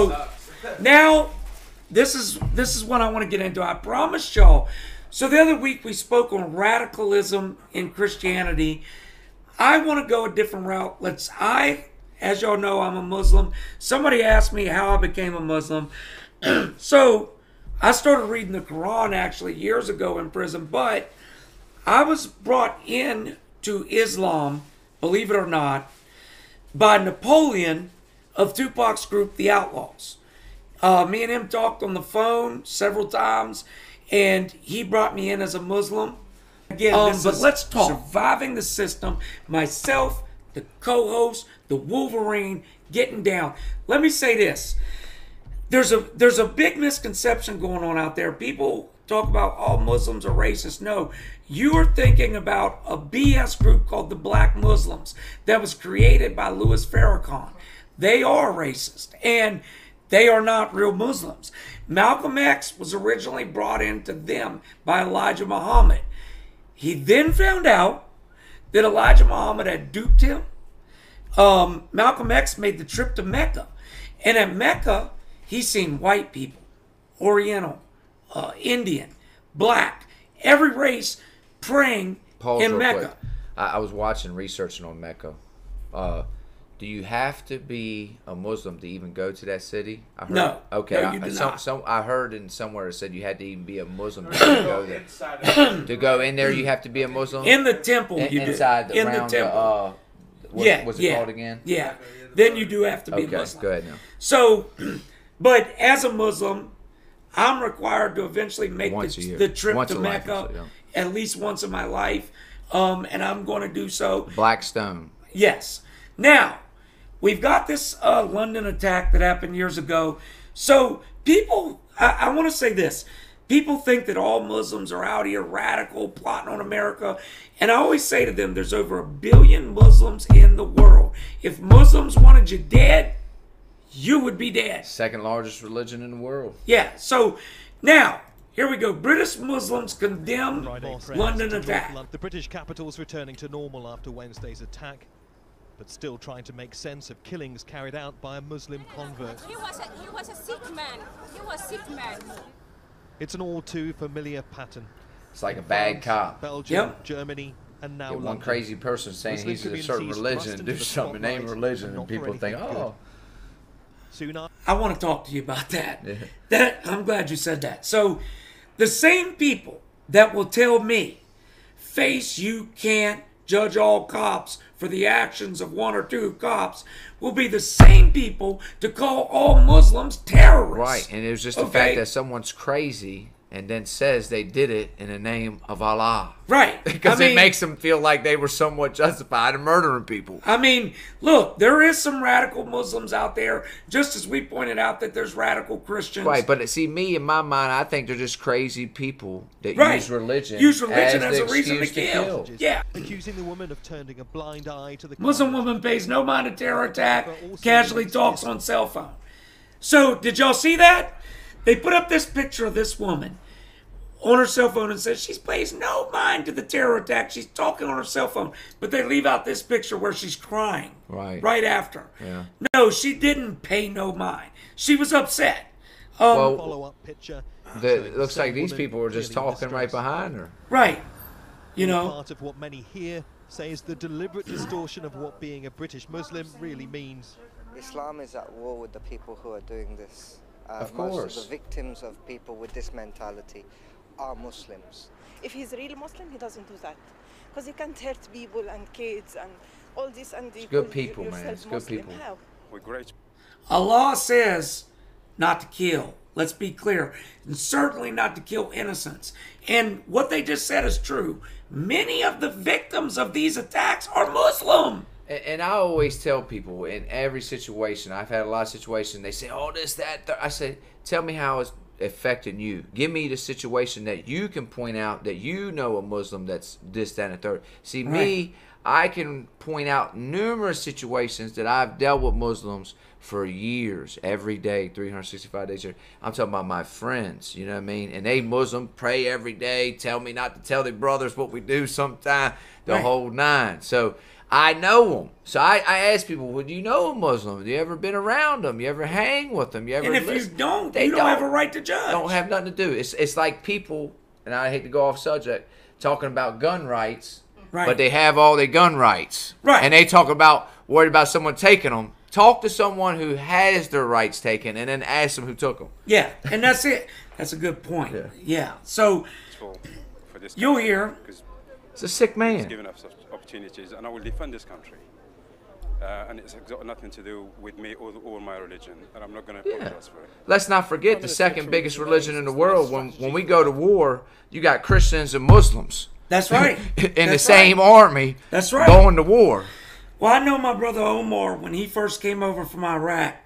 So now this is what I want to get into. I promised y'all. So the other week we spoke on radicalism in Christianity. I want to go a different route. As y'all know, I'm a Muslim. Somebody asked me how I became a Muslim. So I started reading the Quran actually years ago in prison, but I was brought in to Islam, believe it or not, by Napoleon of Tupac's group, The Outlaws. Me and him talked on the phone several times, and he brought me in as a Muslim. Again, but let's talk. Surviving the system, myself, the co-host, the Wolverine, getting down. Let me say this. There's a big misconception going on out there. People talk about all Muslims are racist. No, you are thinking about a BS group called the Black Muslims that was created by Louis Farrakhan. They are racist, and they are not real Muslims. Malcolm X was originally brought into them by Elijah Muhammad. He then found out that Elijah Muhammad had duped him. Malcolm X made the trip to Mecca, and at Mecca, he's seen white people, Oriental, Indian, black, every race praying in Mecca. Quick. I was watching, researching on Mecca. Do you have to be a Muslim to even go to that city? I heard, no. Okay. No, you do not. I heard in somewhere it said you had to even be a Muslim to go there. To go in there, you have to be a Muslim? In the temple, you inside do. In the temple. What's it called again? Yeah. Then you do have to be a Muslim. Okay, go ahead now. So, but as a Muslim, I'm required to eventually make the trip to Mecca at least once in my life, and I'm going to do so. Black Stone. Yes. Now, we've got this London attack that happened years ago. So people, I want to say this. People think that all Muslims are out here radical, plotting on America. And I always say to them, there's over 1 billion Muslims in the world. If Muslims wanted you dead, you would be dead. Second largest religion in the world. Yeah. So now, here we go. British Muslims condemn London attack. The British capital's returning to normal after Wednesday's attack, but still trying to make sense of killings carried out by a Muslim convert. He was a sick man. He was a sick man. It's an all too familiar pattern. It's like a bad cop. Belgium, Germany, and now one London. crazy person saying Muslim he's a certain religion and do something, name religion, and people think, oh. I want to talk to you about that. I'm glad you said that. So, the same people that will tell me, Face, you can't judge all cops for the actions of 1 or 2 cops, will be the same people to call all Muslims terrorists. Right, and it was just the fact that someone's crazy and then says they did it in the name of Allah. Right. Because it makes them feel like they were somewhat justified in murdering people. I mean, look, there is some radical Muslims out there, just as we pointed out that there's radical Christians. Right, but see, me, in my mind, I think they're just crazy people that use religion as a reason to kill. Yeah. Accusing the woman of turning a blind eye to the Muslim woman pays no mind to terror attack, casually talks on cell phone. So, did y'all see that? They put up this picture of this woman on her cell phone and says she pays no mind to the terror attack. She's talking on her cell phone. But they leave out this picture where she's crying right after. Yeah. No, she didn't pay no mind. She was upset. Follow-up picture. It looks like these people were just talking right behind her. Right. You know. Part of what many here say is the deliberate distortion of what being a British Muslim really means. Islam is at war with the people who are doing this. Of course. Most of the victims of people with this mentality are Muslims. If he's a real Muslim, he doesn't do that. Because he can't hurt people and kids and all this. And it's good people, man. It's good people. How? We're great. Allah says not to kill. Let's be clear. And certainly not to kill innocents. And what they just said is true. Many of the victims of these attacks are Muslim. And I always tell people in every situation, I've had a lot of situations, they say, oh, this, that. I say, tell me how it's affecting you. Give me the situation that you can point out that you know a Muslim that's this, that, and the third. See, me, I can point out numerous situations that I've dealt with Muslims for years, every day, 365 days a year. I'm talking about my friends, you know what I mean? And they Muslim, pray every day, tell me not to tell their brothers what we do sometime, the whole nine. So I know them. So I ask people, well, do you know a Muslim? Have you ever been around them? You ever hang with them? You ever And if listen? you don't, They you don't have a right to judge. Don't have nothing to do. It's like people, and I hate to go off subject, talking about gun rights, Right. but they have all their gun rights. Right. And they talk about, worried about someone taking them. Talk to someone who has their rights taken and then ask them who took them. Yeah, and that's it. That's a good point. Yeah. So for this you'll country, hear. because It's a sick it's man. given us such opportunities, and I will defend this country. And it's got nothing to do with me or my religion, and I'm not going to apologize for it. Let's not forget the second biggest religion in the world. When we go to war, you got Christians and Muslims. That's right. In the same army. That's right. Going to war. Well, I know my brother Omar, when he first came over from Iraq,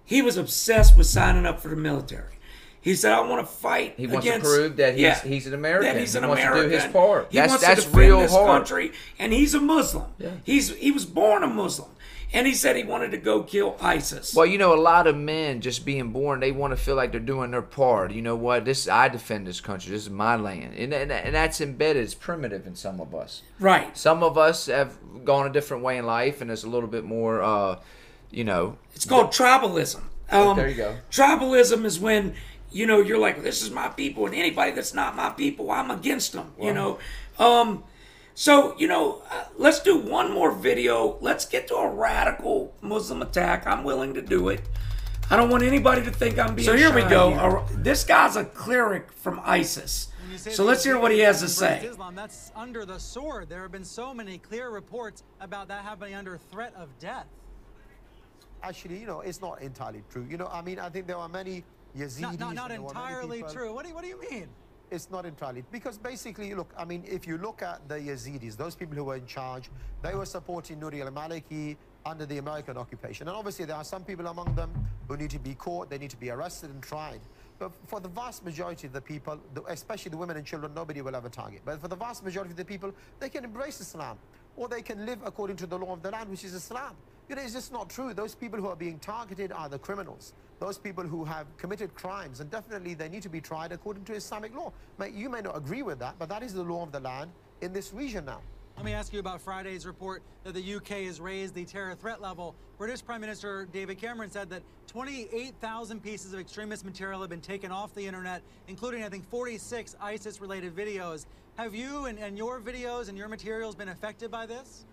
he was obsessed with signing up for the military. He said, I want to fight. He wants to prove that he's an American. That he's an he wants American. to do his part. He wants to That's defend real this hard. country, and he's a Muslim. Yeah. He was born a Muslim. And he said he wanted to go kill ISIS. Well, you know, a lot of men just being born, they want to feel like they're doing their part. You know what? I defend this country. This is my land. And that's embedded. It's primitive in some of us. Right. Some of us have gone a different way in life, and it's a little bit more, you know. It's called tribalism. There you go. Tribalism is when, you know, you're like, this is my people, and anybody that's not my people, I'm against them, you know. So, you know, let's do one more video. Let's get to a radical Muslim attack. I'm willing to do it. I don't want anybody to think I'm being So here we go. This guy's a cleric from ISIS. So let's hear what he has to say. Islam, that's under the sword. There have been so many clear reports about that happening under threat of death. Actually, you know, it's not entirely true. You know, I mean, I think there are many Yazidis. Not entirely true. What do you mean? It's not entirely, because basically, look, I mean, if you look at the Yazidis, those people who were in charge, they were supporting Nuri al-Maliki under the American occupation. And obviously there are some people among them who need to be caught, they need to be arrested and tried. But for the vast majority of the people, especially the women and children, nobody will ever target. But for the vast majority of the people, they can embrace Islam, or they can live according to the law of the land, which is Islam. You know, it's just not true. Those people who are being targeted are the criminals. Those people who have committed crimes, and definitely they need to be tried according to Islamic law. You may not agree with that, but that is the law of the land in this region now. Let me ask you about Friday's report that the UK has raised the terror threat level. British Prime Minister David Cameron said that 28,000 pieces of extremist material have been taken off the internet, including, I think, 46 ISIS-related videos. Have you and your videos and your materials been affected by this?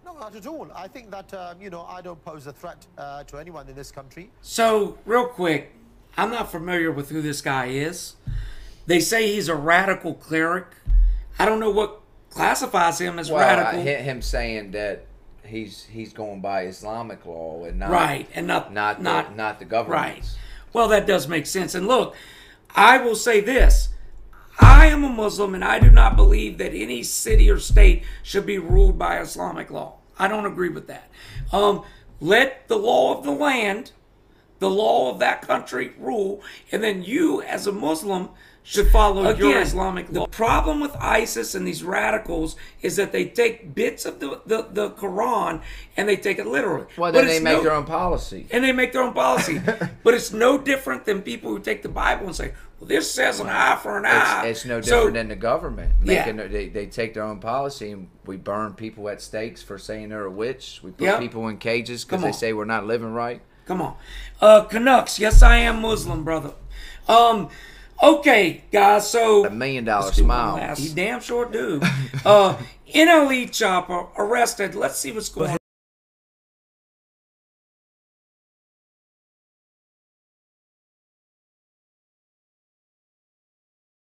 No, not at all. I think that, you know, I don't pose a threat to anyone in this country. So, real quick, I'm not familiar with who this guy is. They say he's a radical cleric. I don't know what classifies him as radical. Him saying that he's going by Islamic law and not right, and not the government. Right. Well, that does make sense. And look, I will say this. I am a Muslim, and I do not believe that any city or state should be ruled by Islamic law. I don't agree with that. Let the law of the land, the law of that country rule, and then you, as a Muslim, should follow your Islamic law. The problem with ISIS and these radicals is that they take bits of the Quran and they take it literally. Well, then they make their own policy. And they make their own policy. But it's no different than people who take the Bible and say, well, this says an eye for an eye. It's no different than the government. Yeah. They take their own policy, and we burn people at stakes for saying they're a witch. We put people in cages because they say we're not living right. Come on. Canucks, yes, I am Muslim, brother. Okay, guys, so... $1 million smile. He damn sure do. NLE Chopper arrested. Let's see what's going on.